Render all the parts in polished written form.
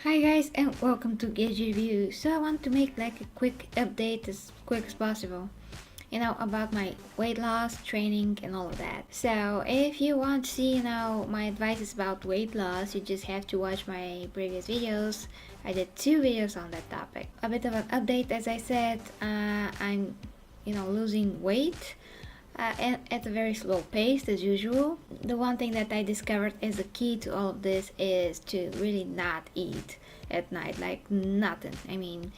Hi guys and welcome to Gauge Review. So I want to make like a quick update as quick as possible, about my weight loss, training and all of that. So if you want to see, my advice about weight loss, you just have to watch my previous videos. I did 2 videos on that topic. A bit of an update, as I said, I'm, losing weight. And at a very slow pace as usual. The one thing that I discovered is the key to all of this is to really not eat at night, like nothing. I mean,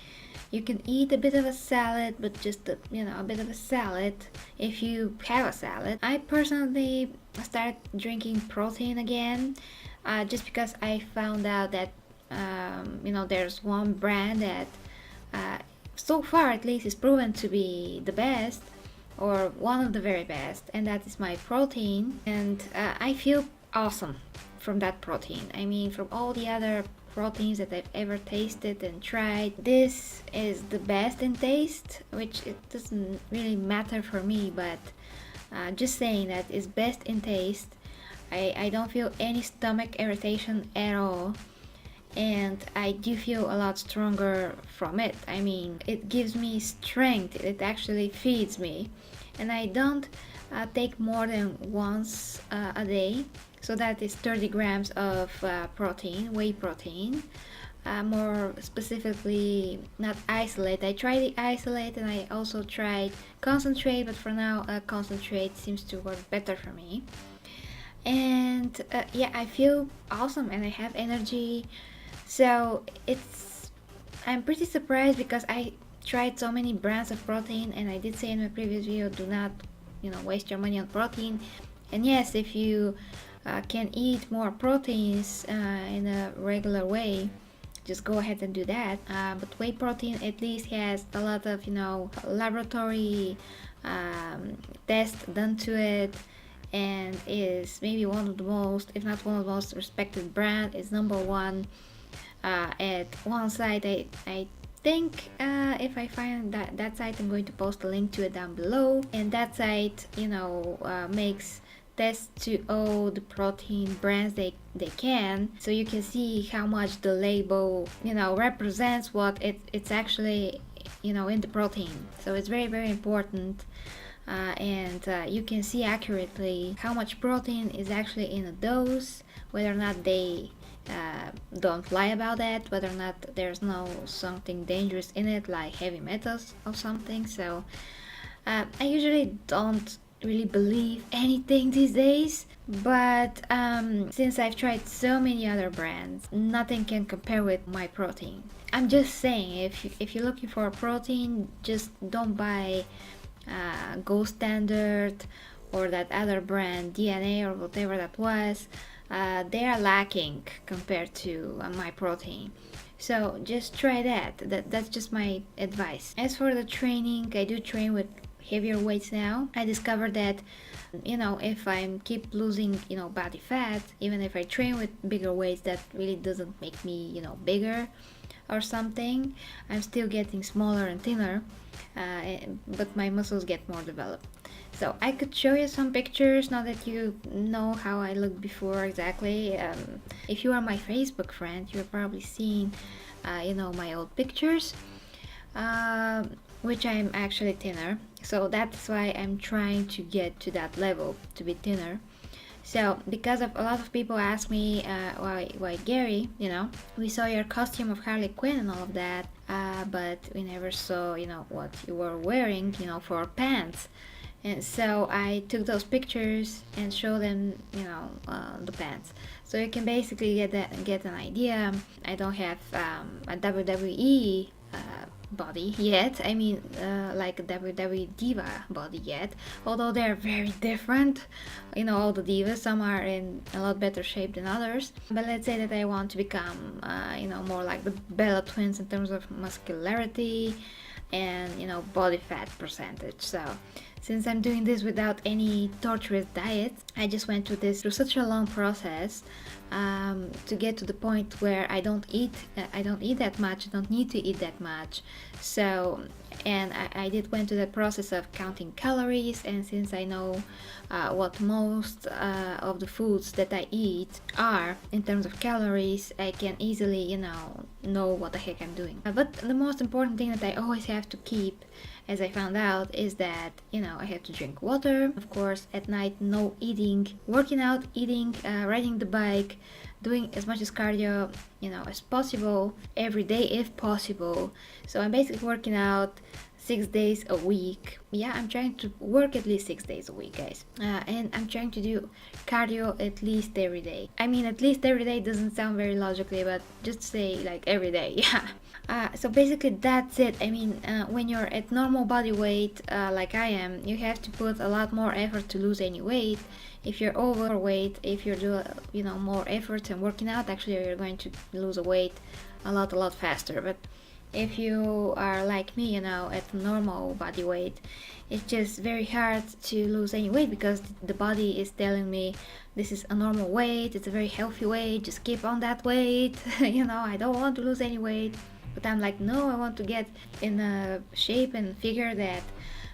you can eat a bit of a salad, but just a bit of a salad if you have a salad. I personally started drinking protein again, just because I found out that there's one brand that so far at least is proven to be the best or one of the very best, and that is my protein. And I feel awesome from that protein. I mean, from all the other proteins that I've ever tasted and tried, this is the best in taste, which it doesn't really matter for me, but just saying that it's best in taste. I don't feel any stomach irritation at all, and I do feel a lot stronger from it. I mean, it gives me strength, it actually feeds me, and I don't take more than once a day, so that is 30 grams of protein, whey protein. More specifically, not isolate. I tried the isolate and I also tried concentrate, but for now, concentrate seems to work better for me. And yeah, I feel awesome and I have energy. So I'm pretty surprised because I tried so many brands of protein, and I did say in my previous video, do not, waste your money on protein. And yes, if you can eat more proteins in a regular way, just go ahead and do that. But whey protein at least has a lot of, laboratory tests done to it, and is maybe one of the most, if not one of the most respected brand, is number one at one site. I think if I find that site, I'm going to post a link to it down below. And that site, makes tests to all the protein brands they can, so you can see how much the label, represents what it's actually, in the protein. So it's very, very important. And you can see accurately how much protein is actually in a dose, whether or not they don't lie about that, whether or not there's no something dangerous in it like heavy metals or something. So I usually don't really believe anything these days, but since I've tried so many other brands, nothing can compare with my protein. I'm just saying, if you're looking for a protein, just don't buy Gold Standard or that other brand, DNA or whatever that was. They are lacking compared to my protein. So just try that's just my advice. As for the training, I do train with heavier weights now. I discovered that if I keep losing body fat, even if I train with bigger weights, that really doesn't make me bigger or something. I'm still getting smaller and thinner, but my muscles get more developed. So I could show you some pictures now that you know how I looked before exactly. If you are my Facebook friend, you've probably seen my old pictures, which I'm actually thinner. So that's why I'm trying to get to that level, to be thinner. So because of a lot of people ask me, why Gary, we saw your costume of Harley Quinn and all of that, but we never saw, what you were wearing, for pants. And so I took those pictures and showed them, the pants. So you can basically get an idea. I don't have a WWE body yet. I mean, like a WWE diva body yet. Although they're very different, all the divas. Some are in a lot better shape than others. But let's say that I want to become, more like the Bella twins in terms of muscularity and body fat percentage. So since I'm doing this without any torturous diet, I just went through such a long process to get to the point where I don't eat that much. I don't need to eat that much. So, and I did went through the process of counting calories, and since I know what most of the foods that I eat are in terms of calories, I can easily know what the heck I'm doing. But the most important thing that I always have to keep, as I found out, is that I have to drink water. Of course, at night, no eating, working out, eating, riding the bike, doing as much as cardio as possible every day if possible. So I'm basically working out 6 days a week. Yeah, I'm trying to work at least 6 days a week, guys. And I'm trying to do cardio at least every day. I mean, at least every day doesn't sound very logically, but just say like every day. Yeah. So basically that's it. I mean, when you're at normal body weight, like I am, you have to put a lot more effort to lose any weight. If you're overweight, if you're doing more efforts and working out, actually you're going to lose a weight a lot faster. But if you are like me, at normal body weight, it's just very hard to lose any weight because the body is telling me this is a normal weight, it's a very healthy weight, just keep on that weight. I don't want to lose any weight. But I'm like, no, I want to get in a shape and figure that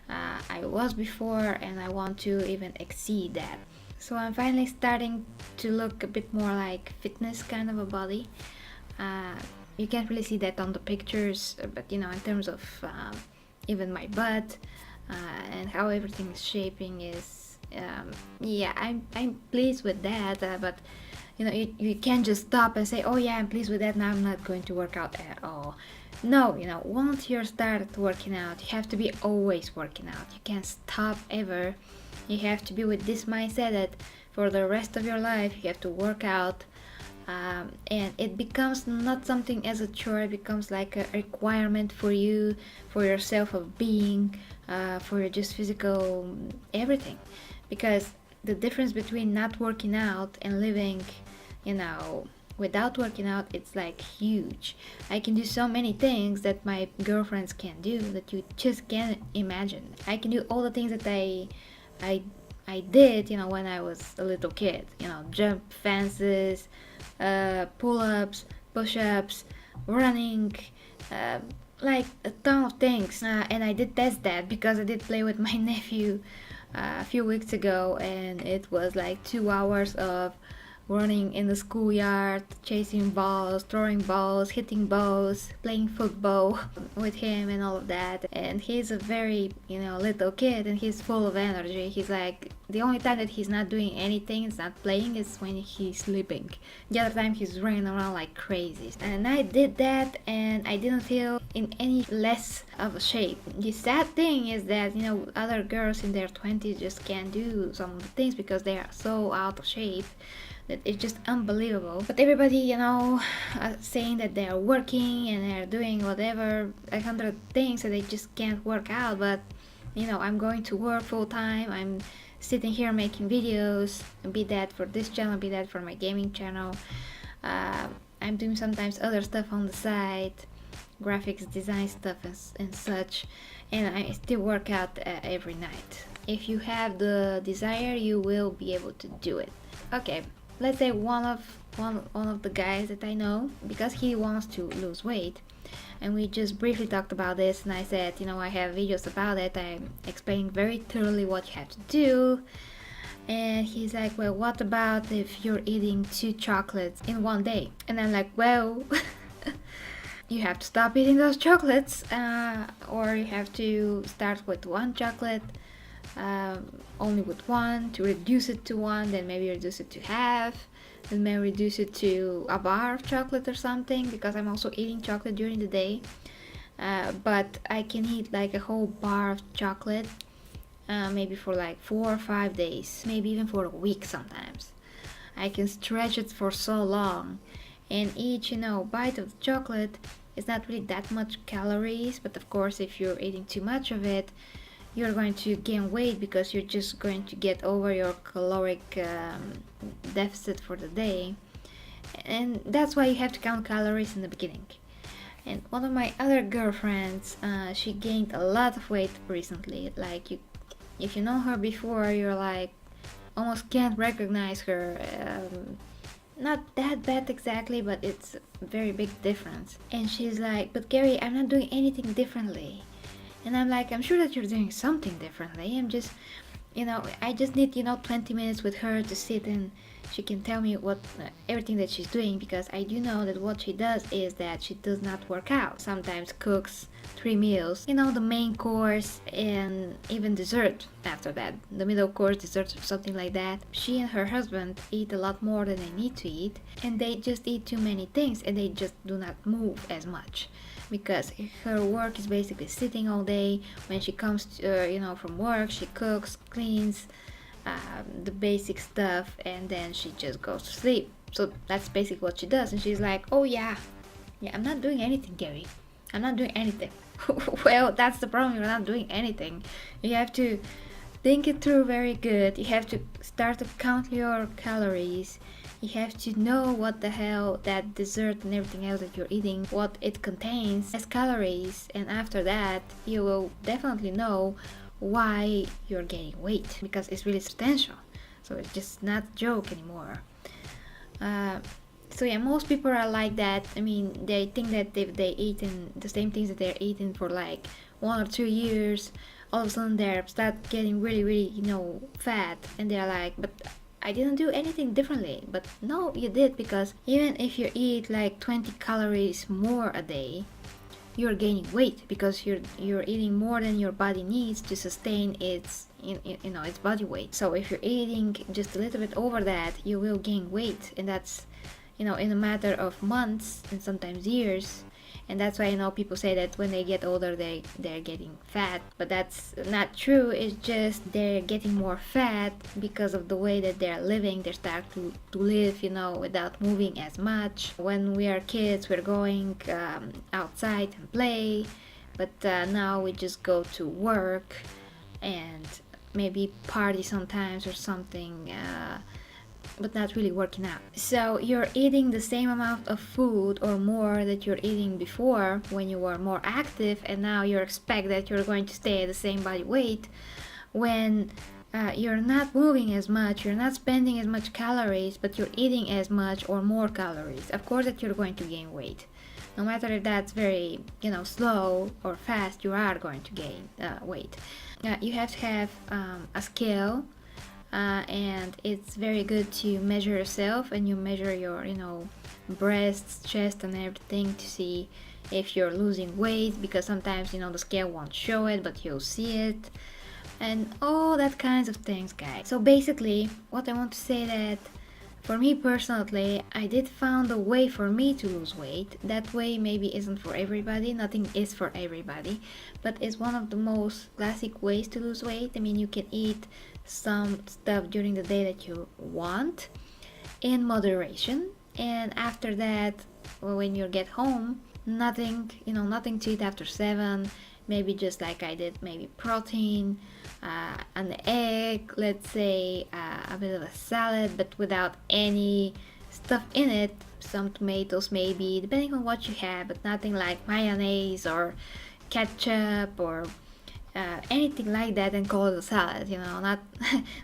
I was before, and I want to even exceed that. So I'm finally starting to look a bit more like fitness kind of a body. You can't really see that on the pictures, but in terms of even my butt and how everything is shaping is, yeah, I'm pleased with that. But you can't just stop and say, oh yeah, I'm pleased with that, now I'm not going to work out at all. No, once you start working out, you have to be always working out. You can't stop ever. You have to be with this mindset that for the rest of your life you have to work out. And it becomes not something as a chore, it becomes like a requirement for you, for your self of being, for your just physical everything. Because the difference between not working out and living, without working out, it's like huge. I can do so many things that my girlfriends can't do, that you just can't imagine. I can do all the things that I did, when I was a little kid. Jump fences, pull-ups, push-ups, running, like a ton of things. And I did test that because I did play with my nephew a few weeks ago, and it was like 2 hours of running in the schoolyard, chasing balls, throwing balls, hitting balls, playing football with him and all of that. And he's a very, little kid, and he's full of energy. He's like, the only time that he's not doing anything, he's not playing, is when he's sleeping. The other time he's running around like crazy. And I did that, and I didn't feel in any less of a shape. The sad thing is that, other girls in their 20s just can't do some of the things because they are so out of shape that it's just unbelievable. But everybody, saying that they are working and they're doing whatever, 100 things, that they just can't work out. But I'm going to work full time. I'm sitting here making videos, be that for this channel, be that for my gaming channel. I'm doing sometimes other stuff on the side, graphics design stuff and such, and I still work out every night. If you have the desire, you will be able to do it. Okay, let's say one of the guys that I know, because he wants to lose weight, and we just briefly talked about this, and I said, I have videos about it, I'm explaining very thoroughly what you have to do. And he's like, well, what about if you're eating 2 chocolates in one day? And I'm like, well, you have to stop eating those chocolates, or you have to start with 1 chocolate, only with 1, to reduce it to 1, then maybe reduce it to half, then maybe reduce it to a bar of chocolate or something, because I'm also eating chocolate during the day. But I can eat like a whole bar of chocolate, maybe for like 4 or 5 days, maybe even for a week sometimes. I can stretch it for so long, and each bite of the chocolate is not really that much calories, but of course if you're eating too much of it, you're going to gain weight because you're just going to get over your caloric deficit for the day. And that's why you have to count calories in the beginning. And one of my other girlfriends, she gained a lot of weight recently. Like, If you know her before, you're like almost can't recognize her. Not that bad exactly, but it's a very big difference. And she's like, but Gary, I'm not doing anything differently. And I'm like, I'm sure that you're doing something differently. I'm just, I just need, 20 minutes with her to sit and she can tell me what everything that she's doing, because I do know that what she does is that she does not work out. Sometimes cooks 3 meals, the main course and even dessert after that. The middle course, dessert, or something like that. She and her husband eat a lot more than they need to eat, and they just eat too many things and they just do not move as much, because her work is basically sitting all day. When she comes from work, she cooks, cleans, the basic stuff, and then she just goes to sleep. So that's basically what she does. And she's like, oh yeah, I'm not doing anything, Gary, I'm not doing anything. Well, that's the problem, you're not doing anything. You have to think it through very good. You have to start to count your calories. You have to know what the hell that dessert and everything else that you're eating, what it contains as calories, and after that you will definitely know why you're gaining weight, because it's really substantial. So it's just not a joke anymore. So yeah, most people are like that. I mean, they think that if they eaten the same things that they're eating for like 1 or 2 years, all of a sudden they start getting really, really, fat, and they're like, but I didn't do anything differently. But no, you did, because even if you eat like 20 calories more a day, you're gaining weight, because you're eating more than your body needs to sustain its its body weight. So if you're eating just a little bit over that, you will gain weight, and that's in a matter of months and sometimes years. And that's why people say that when they get older they're getting fat, but that's not true. It's just they're getting more fat because of the way that they're living. They start to live without moving as much. When we are kids, we're going outside and play, but now we just go to work and maybe party sometimes or something, but not really working out. So you're eating the same amount of food or more that you're eating before when you were more active, and now you expect that you're going to stay at the same body weight when you're not moving as much, you're not spending as much calories, but you're eating as much or more calories. Of course that you're going to gain weight. No matter if that's very, slow or fast, you are going to gain weight. You have to have a scale. And it's very good to measure yourself, and you measure your breasts, chest, and everything to see if you're losing weight, because sometimes the scale won't show it, but you'll see it, and all that kinds of things, guys. So basically what I want to say, that for me personally, I did found a way for me to lose weight. That way maybe isn't for everybody, nothing is for everybody, but it's one of the most classic ways to lose weight. I mean, you can eat some stuff during the day that you want in moderation, and after that, when you get home, nothing to eat after 7. Maybe just like I did, maybe protein, an egg, let's say, a bit of a salad, but without any stuff in it, some tomatoes maybe, depending on what you have, but nothing like mayonnaise or ketchup or anything like that and call it a salad, not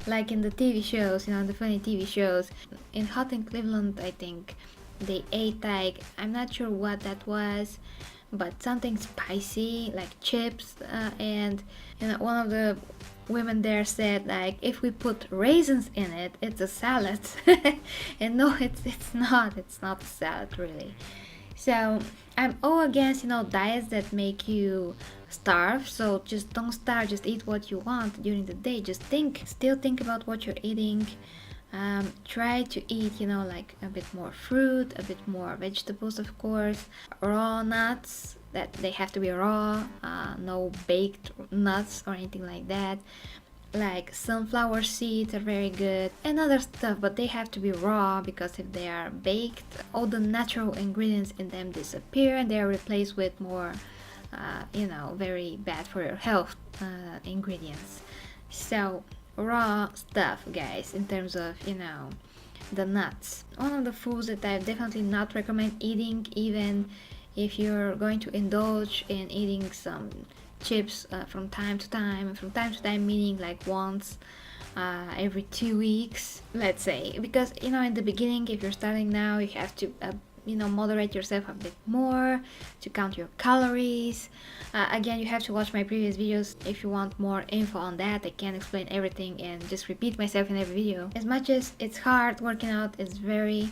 like in the TV shows, the funny TV shows. In Hot in Cleveland, I think they ate like, I'm not sure what that was, but something spicy, like chips, and one of the women there said, like, if we put raisins in it, it's a salad. And no, it's not a salad, really. So I'm all against diets that make you starve. So just don't starve, just eat what you want during the day. Just still think about what you're eating. Try to eat like a bit more fruit, a bit more vegetables, of course, raw nuts, that they have to be raw, no baked nuts or anything like that. Like sunflower seeds are very good, and other stuff, but they have to be raw, because if they are baked, all the natural ingredients in them disappear and they are replaced with more very bad for your health ingredients. So raw stuff, guys, in terms of the nuts. One of the foods that I definitely not recommend eating, even if you're going to indulge in eating some chips from time to time. From time to time meaning like once every 2 weeks, let's say, because in the beginning, if you're starting now, you have to moderate yourself a bit more, to count your calories. Again, you have to watch my previous videos if you want more info on that. I can't explain everything and just repeat myself in every video. As much as it's hard, working out is very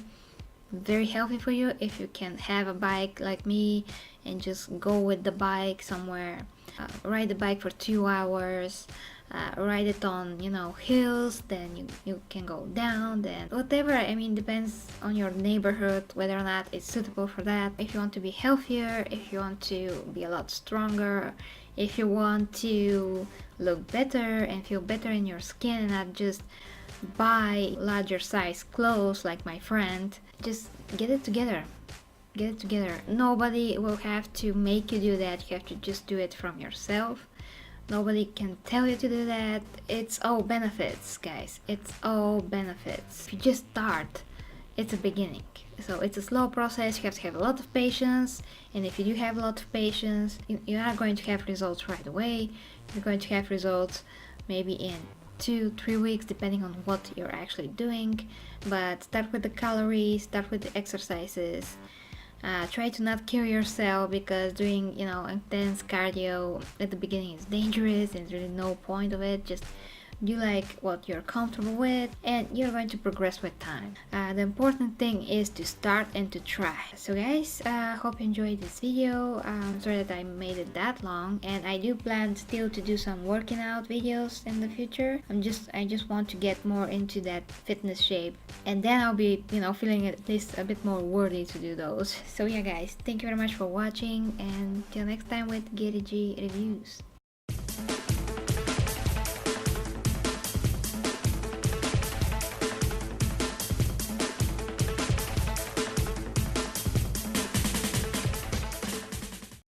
healthy for you. If you can have a bike like me and just go with the bike somewhere, ride the bike for 2 hours, ride it on hills, then you can go down, then whatever. I mean, depends on your neighborhood whether or not it's suitable for that. If you want to be healthier, if you want to be a lot stronger, if you want to look better and feel better in your skin and not just buy larger size clothes like my friend, just get it together. Nobody will have to make you do that. You have to just do it from yourself. Nobody can tell you to do that. It's all benefits, guys. It's all benefits. If you just start, it's a beginning. So it's a slow process. You have to have a lot of patience. And if you do have a lot of patience, you're not going to have results right away. You're going to have results maybe in 2-3 weeks, depending on what you're actually doing. But start with the calories, start with the exercises. Try to not kill yourself, because doing intense cardio at the beginning is dangerous and there's really no point of it. Just do like what you're comfortable with, and you're going to progress with time. The important thing is to start and to try. So guys, hope you enjoyed this video. Sorry that I made it that long, and I do plan still to do some working out videos in the future. I just want to get more into that fitness shape, and then I'll be feeling at least a bit more worthy to do those. So yeah guys, thank you very much for watching, and till next time with GTG reviews.